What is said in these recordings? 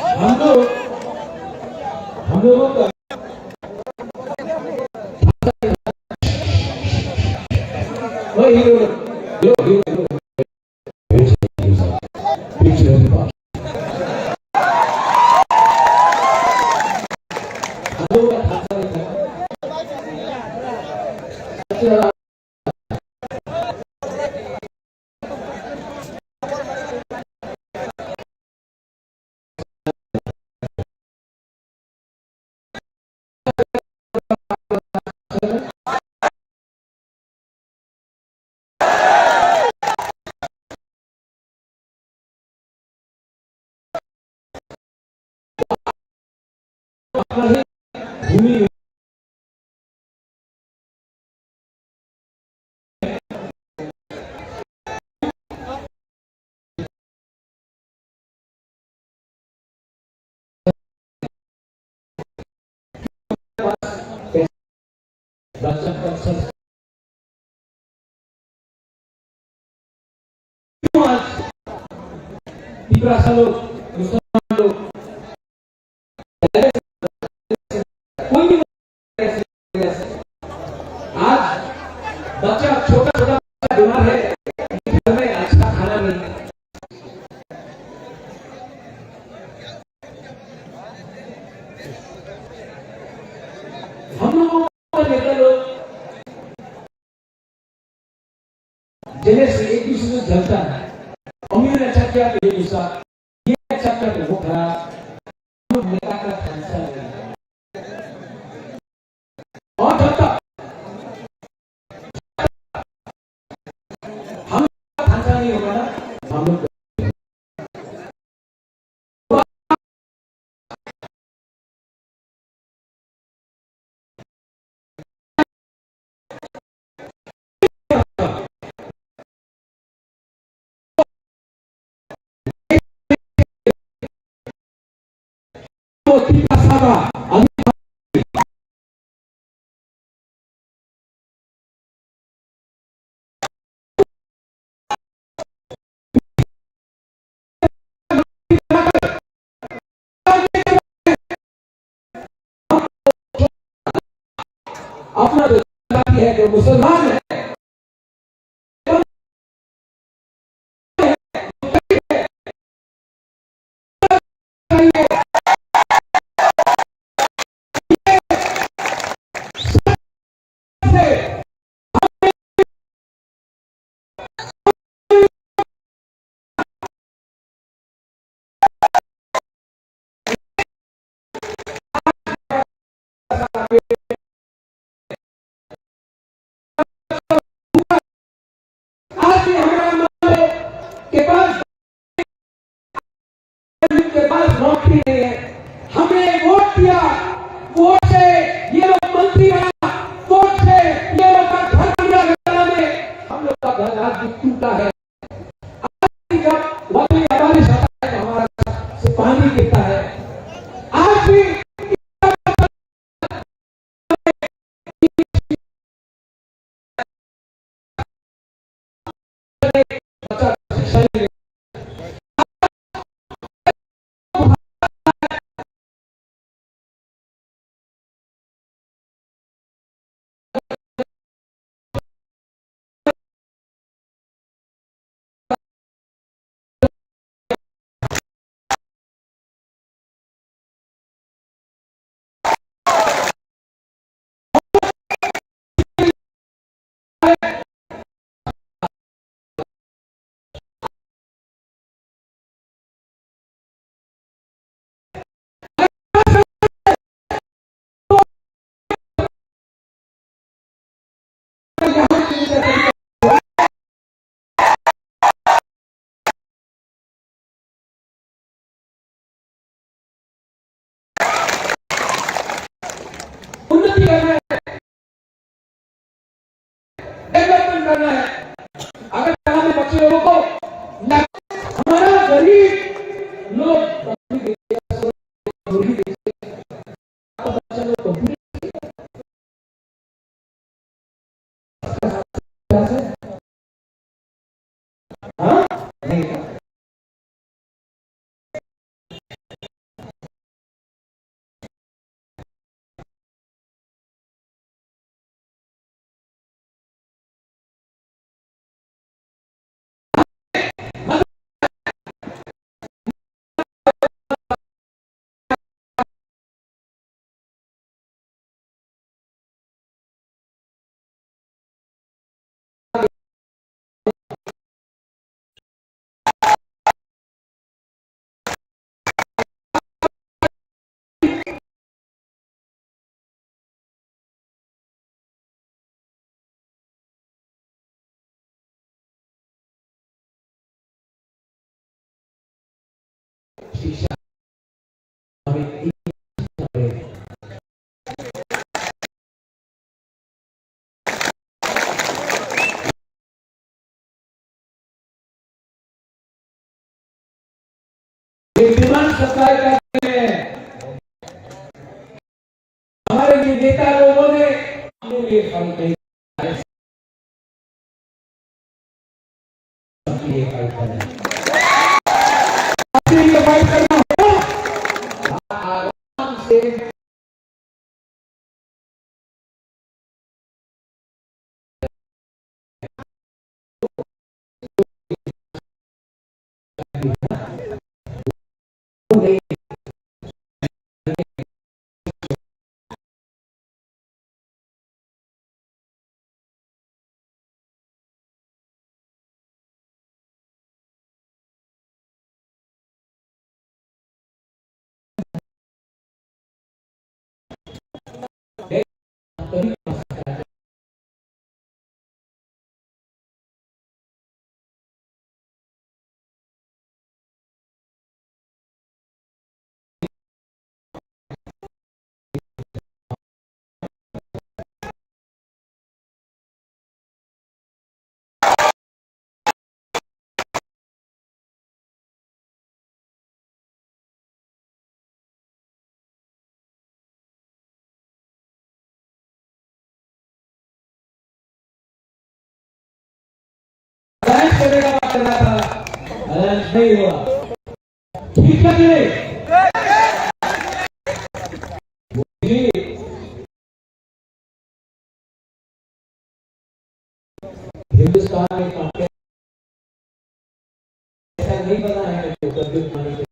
हम लोग हम लोगों का वही भूमि तीव्र लोग मुसलमान लोग कोई भी आज बच्चा छोटा छोटा बीमार है, घर में अच्छा खाना नहीं है। हम लोगों को नेता लोग जिन्हें से एक दूसरे से जलता है, अमीर ने अच्छा किया तो ये दूसरा, ये अच्छा किया तो वो खराब, नेता का फैसला नहीं है। और जब तक हम फैसला नहीं होगा ना, हम लोग अपना है जो मुसलमान है आज भी हमारा के पास नौकरी नहीं है, हमने वोट दिया, वोट से ये लोग मंत्री बना, वोट से ये लोग का घर बना में हम लोग का घर आज भी टूटा है। जब बारिश आता है तो हमारा से पानी गिरता है, आज भी शिक्षा हमें डिमांड सप्लाई करते हैं। हमारे ये नेता लोगों ने ये फल नहीं फाइट करना होगा आराम से करने का बात करना था, नहीं हुआ। ठीक है जी, हिंदुस्तान में काफी ऐसा नहीं बना है जो विद्युत मानी के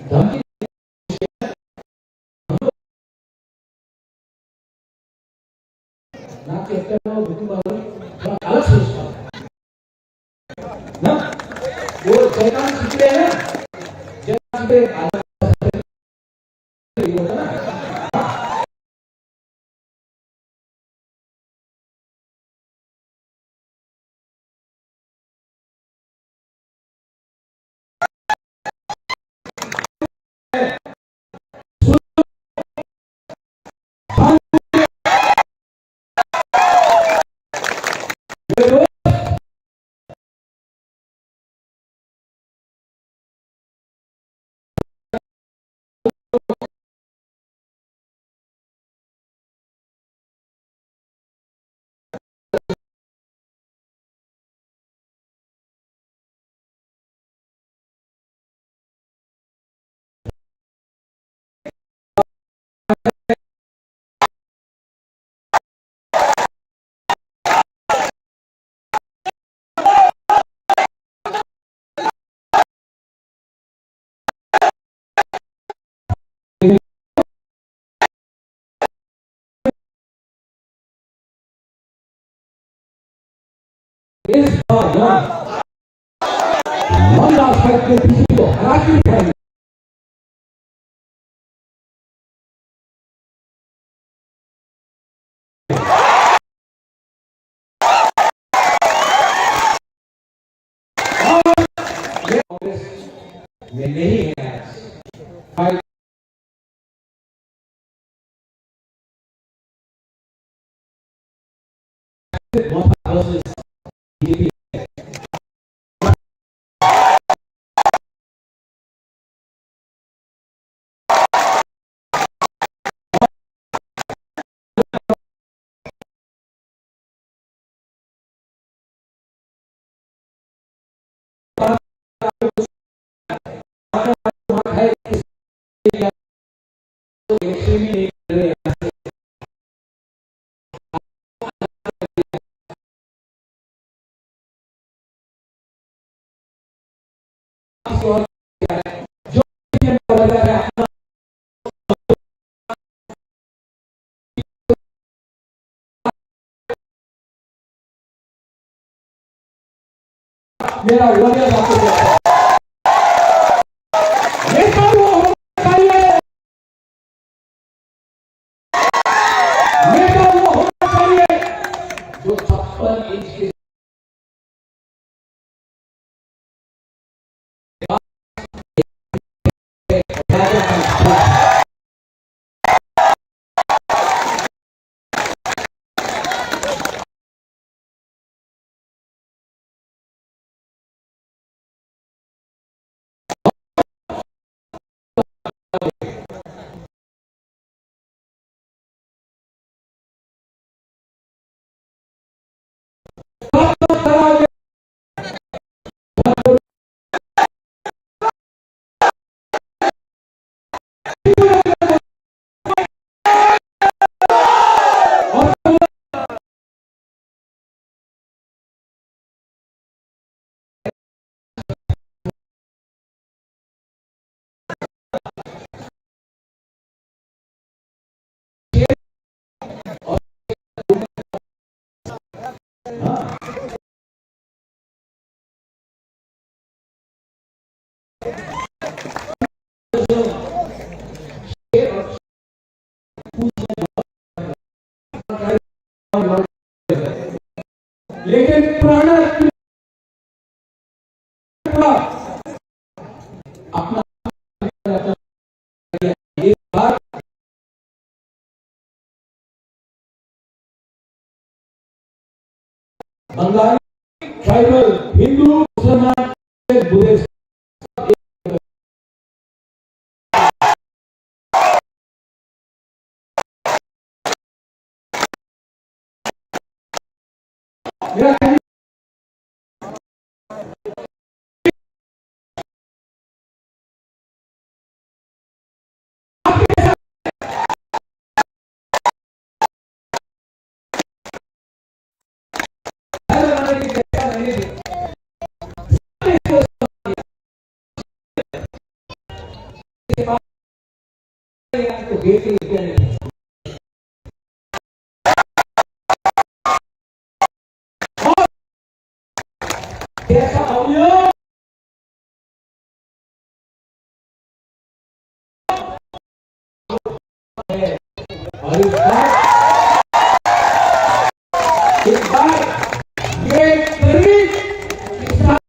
धमकी ना कहते हो अलग सोचता ना वो शैतान छिपे हैं शैतान छिपे होता ना इस बार वन आस्पेक्ट के किसी को हरा के दिखाएंगे। ये नहीं है बहुत मेरा वजह आपको नेता वो होना चाहिए, नेता वो होना चाहिए जो 56 इंच के लेकिन पुराना अपना एक बार बंगाली ट्राइबल हिंदू मुसलमान बुद्धिस्ट मेरा एक बार ये गरीब किसान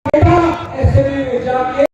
बेटा ऐसे में जाके